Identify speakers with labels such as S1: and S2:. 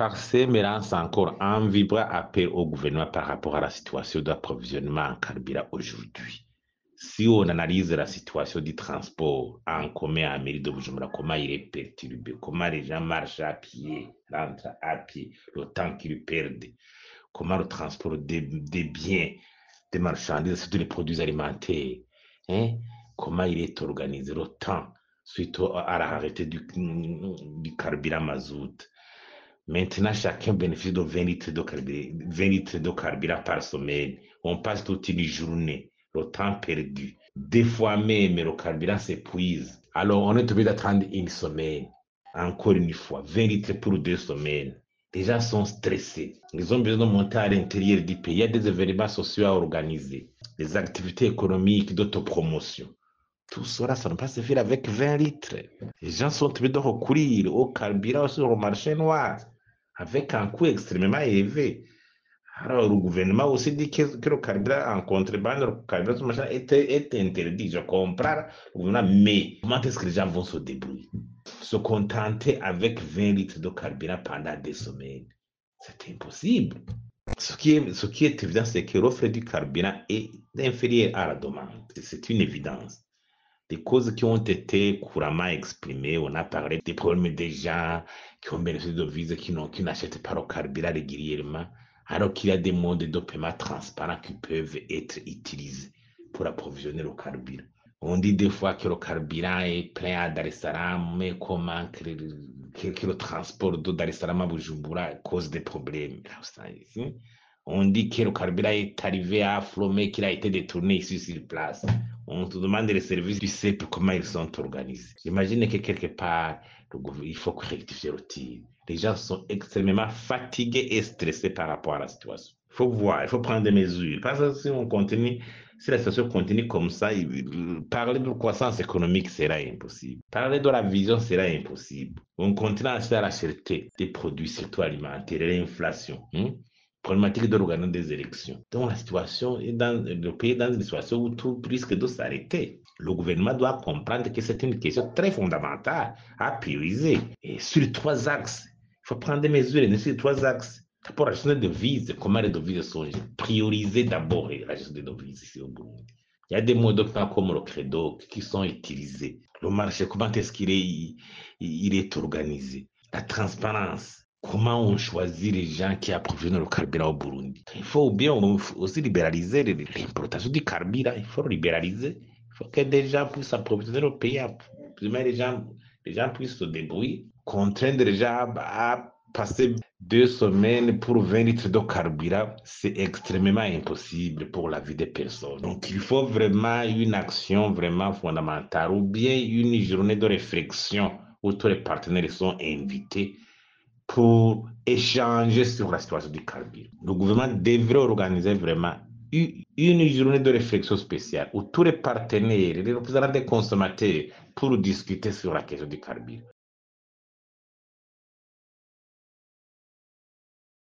S1: Persévérance encore, un vibrant appel au gouvernement par rapport à la situation d'approvisionnement en carburant aujourd'hui. Si on analyse la situation du transport en commun à mairie de Bujumbura, comment il est perturbé, comment les gens marchent à pied, rentrent à pied, le temps qu'ils perdent, comment le transport des biens, des marchandises, surtout les produits alimentaires, hein, comment il est organisé, le temps, suite à l'arrêté du carburant mazout. Maintenant, chacun bénéficie de 20 litres de carburant, 20 litres de carburant par semaine. On passe toute une journée, le temps perdu. Des fois même, le carburant s'épuise. Alors, on est obligé d'attendre une semaine. Encore une fois, 20 litres pour 2 semaines. Les gens sont stressés. Ils ont besoin de monter à l'intérieur du pays. Il y a des événements sociaux à organiser, des activités économiques, d'autopromotion. Tout cela, ça ne peut pas se faire avec 20 litres. Les gens sont obligés de recourir au carburant sur le marché noir avec un coût extrêmement élevé. Alors, le gouvernement aussi dit que le carburant en contrebande, le carburant sur le marché est interdit. Je comprends le gouvernement, mais comment est-ce que les gens vont se débrouiller? Se contenter avec 20 litres de carburant pendant des semaines, c'est impossible. Ce qui est évident, c'est que l'offre du carburant est inférieure à la demande. C'est une évidence. Des causes qui ont été couramment exprimées. On a parlé des problèmes des gens qui ont bénéficié de devises qui n'achètent pas le carburant régulièrement, alors qu'il y a des modes de paiement transparents qui peuvent être utilisés pour approvisionner le carburant. On dit des fois que le carburant est plein à Dar es Salaam, mais comment que le transport de Dar es Salaam à Bujumbura cause des problèmes. On dit que le carburant est arrivé à Aflo, mais qu'il a été détourné ici sur place. On te demande les services du CEP, comment ils sont organisés. J'imagine que quelque part, il faut rectifier le tir. Les gens sont extrêmement fatigués et stressés par rapport à la situation. Il faut voir, il faut prendre des mesures. Parce que si la situation continue comme ça, parler de croissance économique sera impossible. Parler de la vision sera impossible. On continue à acheter à la cherté des produits, surtout alimentaires, l'inflation. Problématique de l'organisation des élections. Donc la situation le pays est dans une situation où tout risque de s'arrêter. Le gouvernement doit comprendre que c'est une question très fondamentale à prioriser. Et sur 3 axes, il faut prendre des mesures sur 3 axes. Pour la gestion des devises, comment les devises sont prioriser d'abord la gestion des devises ici au Burundi. Il y a des modes comme le credo qui sont utilisés. Le marché, comment est-ce il est organisé? La transparence. Comment on choisit les gens qui approvisionnent le carburant au Burundi? Il faut bien aussi libéraliser l'importation du carburant. Il faut libéraliser. Il faut que des gens puissent approvisionner le pays. Les gens puissent se débrouiller. Contraindre les gens à passer 2 semaines pour 20 litres de carburant, c'est extrêmement impossible pour la vie des personnes. Donc, il faut vraiment une action vraiment fondamentale ou bien une journée de réflexion où tous les partenaires sont invités pour échanger sur la situation du carburant. Le gouvernement devrait organiser vraiment une journée de réflexion spéciale où tous les partenaires, les représentants des consommateurs, pour discuter sur la question du carburant.